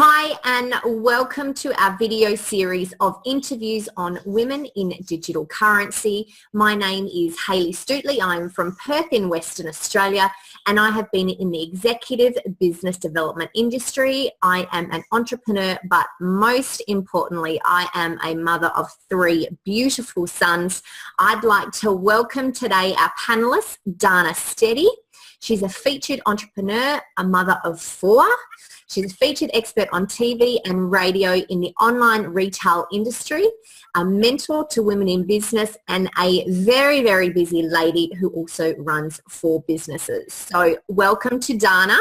Hi and welcome to our video series of interviews on women in digital currency. My name is Hayley Stootley. I'm from Perth in Western Australia and I have been in the executive business development industry. I am an entrepreneur, but most importantly, I am a mother of 3 beautiful sons. I'd like to welcome today our panelist, Dana Steady. She's a featured entrepreneur, a mother of 4. She's a featured expert on TV and radio in the online retail industry, a mentor to women in business, and a very, very busy lady who also runs 4 businesses. So welcome to Dana.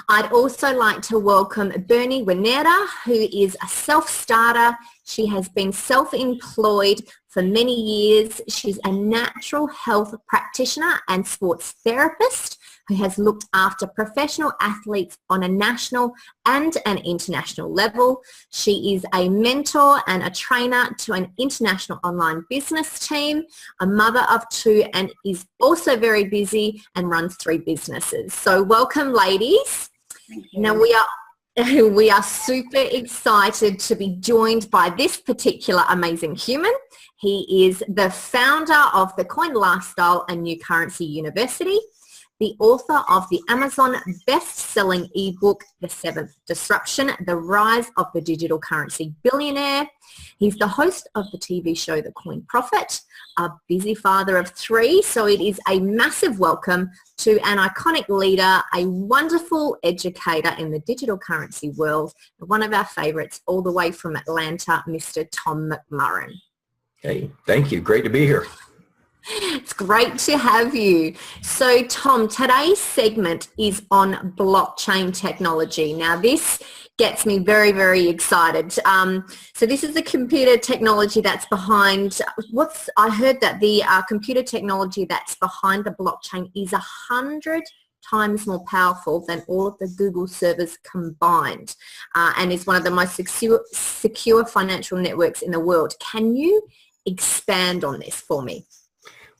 I'd also like to welcome Bernie Winera, who is a self-starter. She has been self-employed for many years. She's a natural health practitioner and sports therapist who has looked after professional athletes on a national and an international level. She is a mentor and a trainer to an international online business team, a mother of 2, and is also very busy and runs 3 businesses. So welcome, ladies. Thank you. Now we are super excited to be joined by this particular amazing human. He is the founder of the Coin Lifestyle and New Currency University, the author of the Amazon best-selling ebook, The 7th Disruption, The Rise of the Digital Currency Billionaire. He's the host of the TV show, The Coin Prophet, a busy father of 3. So it is a massive welcome to an iconic leader, a wonderful educator in the digital currency world, one of our favorites all the way from Atlanta, Mr. Tom McMurran. Hey, thank you. Great to be here. It's great to have you. So Tom, today's segment is on blockchain technology. Now this gets me very, very excited. So this is the computer technology that's behind, I heard that the computer technology that's behind the blockchain is 100 times more powerful than all of the Google servers combined, and is one of the most secure financial networks in the world. Can you expand on this for me?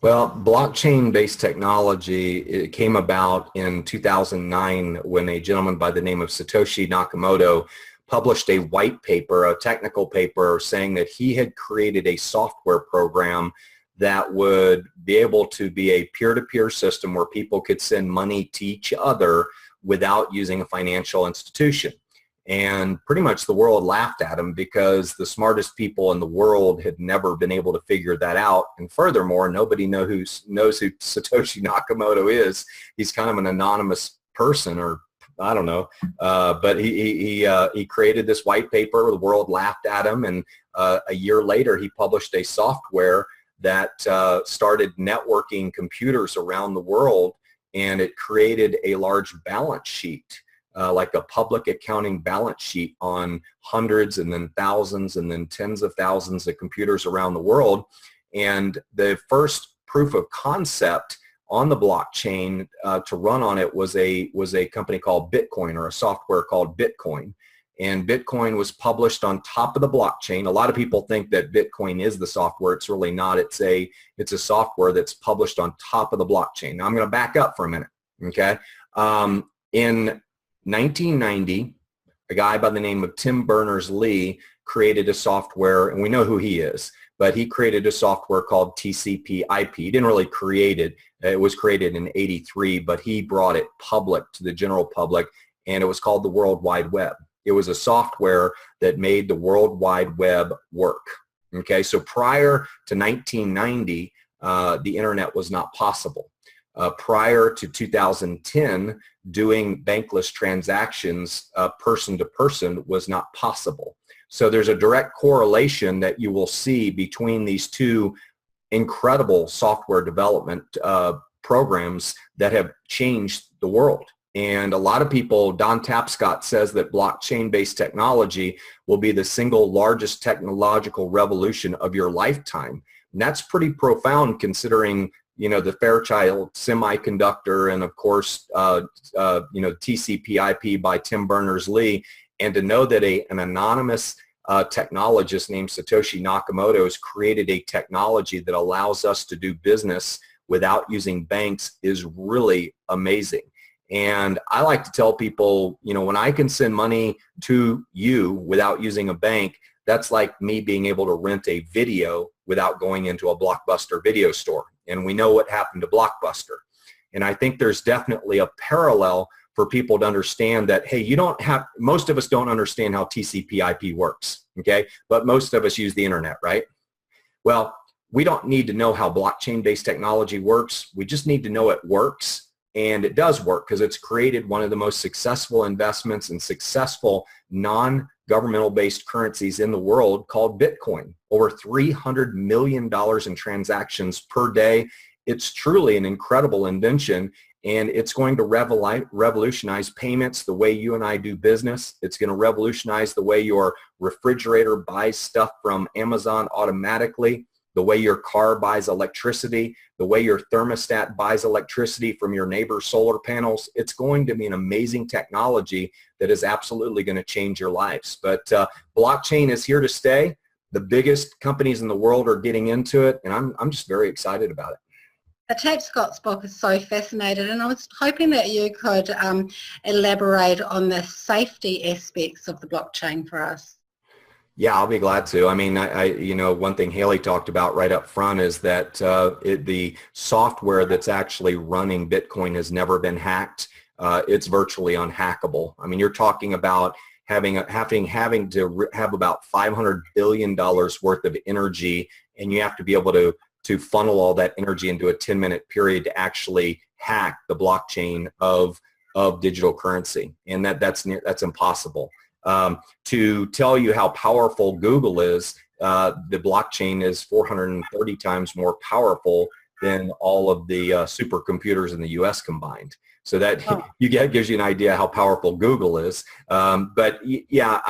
Well, blockchain-based technology, it came about in 2009 when a gentleman by the name of Satoshi Nakamoto published a white paper, a technical paper, saying that he had created a software program that would be able to be a peer-to-peer system where people could send money to each other without using a financial institution. And pretty much the world laughed at him because the smartest people in the world had never been able to figure that out. And furthermore, nobody knows who Satoshi Nakamoto is. He's kind of an anonymous person, or I don't know. But he created this white paper. The world laughed at him. And a year later, he published a software that started networking computers around the world. And it created a large balance sheet. Like a public accounting balance sheet on hundreds and then thousands and then tens of thousands of computers around the world. And the first proof of concept on the blockchain to run on it was a company called Bitcoin, or a software called Bitcoin. And Bitcoin was published on top of the blockchain. A lot of people think that Bitcoin is the software. It's really not. It's a software that's published on top of the blockchain. Now I'm going to back up for a minute. Okay. In 1990, a guy by the name of Tim Berners-Lee created a software, and we know who he is, but he created a software called TCP/IP. He didn't really create it. It was created in '83, but he brought it public to the general public, and it was called the World Wide Web. It was a software that made the World Wide Web work. Okay, so prior to 1990, the internet was not possible. Prior to 2010, doing bankless transactions person to person was not possible. So there's a direct correlation that you will see between these 2 incredible software development programs that have changed the world. And a lot of people, Don Tapscott says that blockchain-based technology will be the single largest technological revolution of your lifetime. And that's pretty profound considering the Fairchild semiconductor and of course, TCP/IP by Tim Berners-Lee, and to know that an anonymous technologist named Satoshi Nakamoto has created a technology that allows us to do business without using banks is really amazing. And I like to tell people, you know, when I can send money to you without using a bank, that's like me being able to rent a video without going into a Blockbuster video store. And we know what happened to Blockbuster. And I think there's definitely a parallel for people to understand that, hey, most of us don't understand how TCP/IP works, okay? But most of us use the internet, right? Well, we don't need to know how blockchain-based technology works. We just need to know it works. And it does work because it's created one of the most successful investments and successful non-governmental based currencies in the world called Bitcoin. Over $300 million in transactions per day. It's truly an incredible invention, and it's going to revolutionize payments, the way you and I do business. It's going to revolutionize the way your refrigerator buys stuff from Amazon automatically, the way your car buys electricity, the way your thermostat buys electricity from your neighbor's solar panels. It's going to be an amazing technology that is absolutely going to change your lives. But blockchain is here to stay. The biggest companies in the world are getting into it, and I'm just very excited about it. The tape Scott's book is so fascinating, and I was hoping that you could elaborate on the safety aspects of the blockchain for us. Yeah, I'll be glad to. I mean, you know, one thing Haley talked about right up front is that the software that's actually running Bitcoin has never been hacked. It's virtually unhackable. I mean, you're talking about having to have about $500 billion worth of energy, and you have to be able to funnel all that energy into a 10-minute period to actually hack the blockchain of digital currency, and that's impossible. To tell you how powerful Google is, the blockchain is 430 times more powerful than all of the supercomputers in the U.S. combined. So that gives you an idea how powerful Google is. But yeah,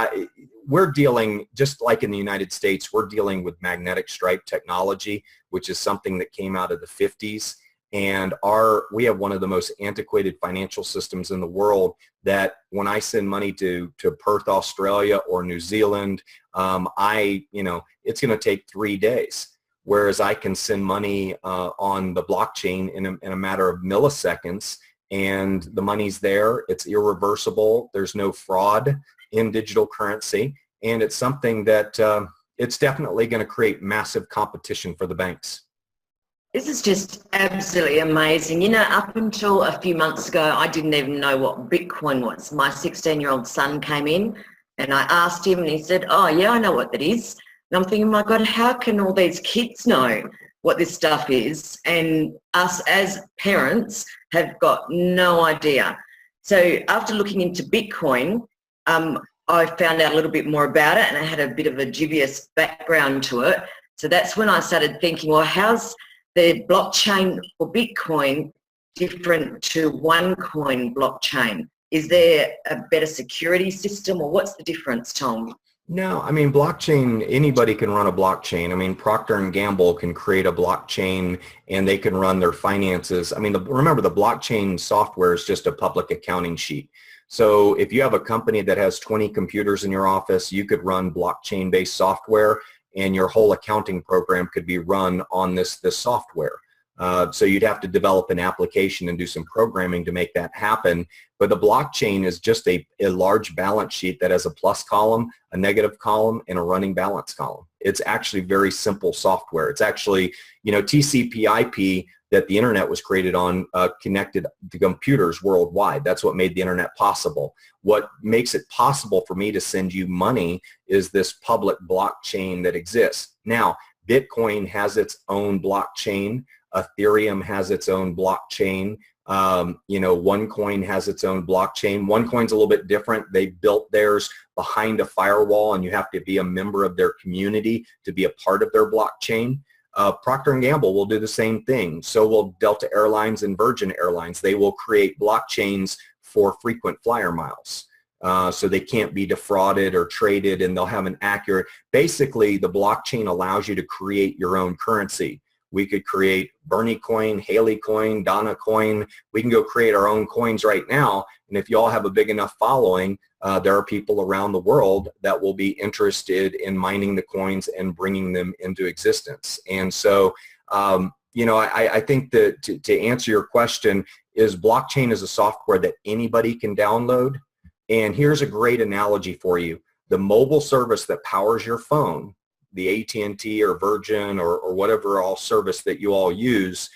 we're dealing, just like in the United States, we're dealing with magnetic stripe technology, which is something that came out of the 50s. And we have one of the most antiquated financial systems in the world, that when I send money to Perth, Australia or New Zealand, it's going to take 3 days. Whereas I can send money on the blockchain in a matter of milliseconds, and the money's there. It's irreversible. There's no fraud in digital currency. And it's something that it's definitely going to create massive competition for the banks. This is just absolutely amazing. You know, up until a few months ago, I didn't even know what Bitcoin was. My 16-year-old son came in and I asked him, and he said, oh, yeah, I know what that is. And I'm thinking, my God, how can all these kids know what this stuff is? And us as parents have got no idea. So after looking into Bitcoin, I found out a little bit more about it, and it had a bit of a dubious background to it. So that's when I started thinking, well, how's the blockchain for Bitcoin different to OneCoin blockchain? Is there a better security system, or what's the difference, Tom? No, I mean, blockchain, anybody can run a blockchain. I mean, Procter & Gamble can create a blockchain and they can run their finances. I mean, remember, the blockchain software is just a public accounting sheet. So if you have a company that has 20 computers in your office, you could run blockchain-based software, and your whole accounting program could be run on this software. So you'd have to develop an application and do some programming to make that happen. But the blockchain is just a large balance sheet that has a plus column, a negative column, and a running balance column. It's actually very simple software. It's actually, you know, TCP/IP that the internet was created on, connected to computers worldwide. That's what made the internet possible. What makes it possible for me to send you money is this public blockchain that exists. Now, Bitcoin has its own blockchain. Ethereum has its own blockchain. OneCoin has its own blockchain. OneCoin's a little bit different. They built theirs behind a firewall, and you have to be a member of their community to be a part of their blockchain. Procter & Gamble will do the same thing. So will Delta Airlines and Virgin Airlines. They will create blockchains for frequent flyer miles. So they can't be defrauded or traded, and they'll have an accurate, basically the blockchain allows you to create your own currency. We could create Bernie coin, Haley coin, Donna coin. We can go create our own coins right now. And if you all have a big enough following, there are people around the world that will be interested in mining the coins and bringing them into existence. And so, I think that to answer your question, is blockchain is a software that anybody can download. And here's a great analogy for you. The mobile service that powers your phone, the AT&T or Virgin or whatever all service that you all use,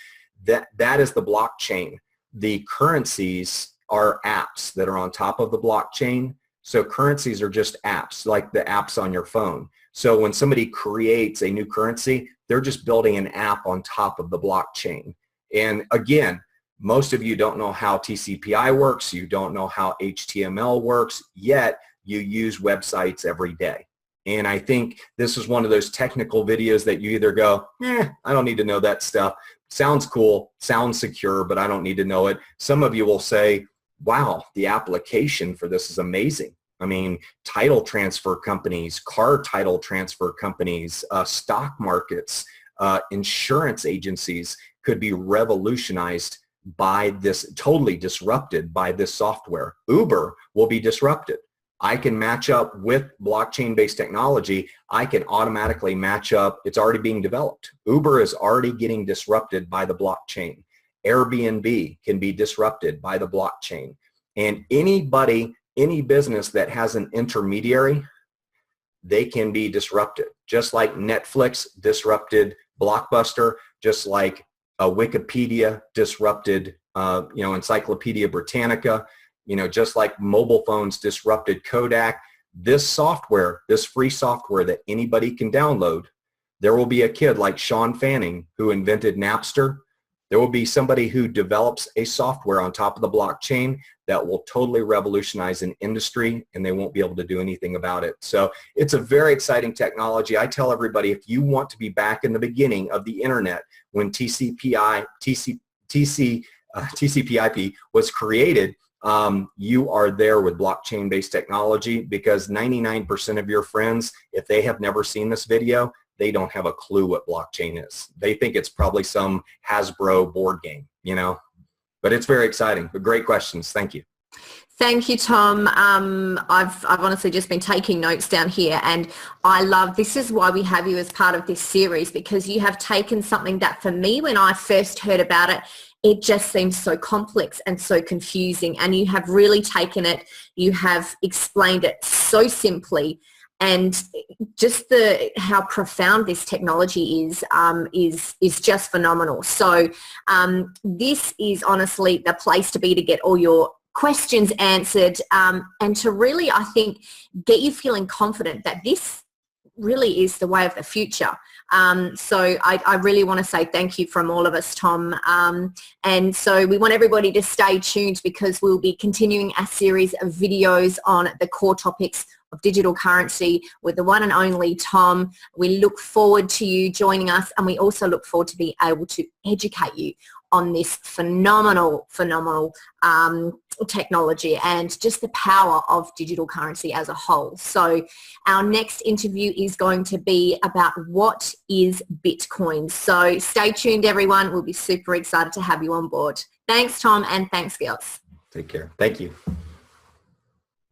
that is the blockchain. The currencies are apps that are on top of the blockchain. So currencies are just apps, like the apps on your phone. So when somebody creates a new currency, they're just building an app on top of the blockchain. And again, most of you don't know how TCP/IP works. You don't know how HTML works, yet you use websites every day. And I think this is one of those technical videos that you either go, I don't need to know that stuff. Sounds cool, sounds secure, but I don't need to know it. Some of you will say, wow, the application for this is amazing. I mean, title transfer companies, car title transfer companies, stock markets, insurance agencies could be revolutionized by this, totally disrupted by this software. Uber will be disrupted. I can match up with blockchain-based technology. I can automatically match up. It's already being developed. Uber is already getting disrupted by the blockchain. Airbnb can be disrupted by the blockchain. And anybody, any business that has an intermediary, they can be disrupted. Just like Netflix disrupted Blockbuster, just like Wikipedia disrupted, Encyclopedia Britannica, just like mobile phones disrupted Kodak. This software, this free software that anybody can download, there will be a kid like Sean Fanning who invented Napster. There will be somebody who develops a software on top of the blockchain that will totally revolutionize an industry, and they won't be able to do anything about it. So it's a very exciting technology. I tell everybody, if you want to be back in the beginning of the internet when TCP/IP was created, you are there with blockchain-based technology, because 99% of your friends, if they have never seen this video, they don't have a clue what blockchain is. They think it's probably some Hasbro board game, but it's very exciting. But great questions. Thank you. Thank you, Tom. I've honestly just been taking notes down here, and I love, this is why we have you as part of this series, because you have taken something that for me, when I first heard about it, it just seems so complex and so confusing, and you have really taken it, you have explained it so simply, and just how profound this technology is just phenomenal. So this is honestly the place to be to get all your questions answered, and to really, I think, get you feeling confident that this really is the way of the future. So I really want to say thank you from all of us, Tom. And so we want everybody to stay tuned, because we'll be continuing a series of videos on the core topics of digital currency with the one and only Tom. We look forward to you joining us, and we also look forward to being able to educate you on this phenomenal technology and just the power of digital currency as a whole. So our next interview is going to be about what is Bitcoin. So stay tuned, everyone. We'll be super excited to have you on board. Thanks, Tom, and thanks, girls. Take care. Thank you.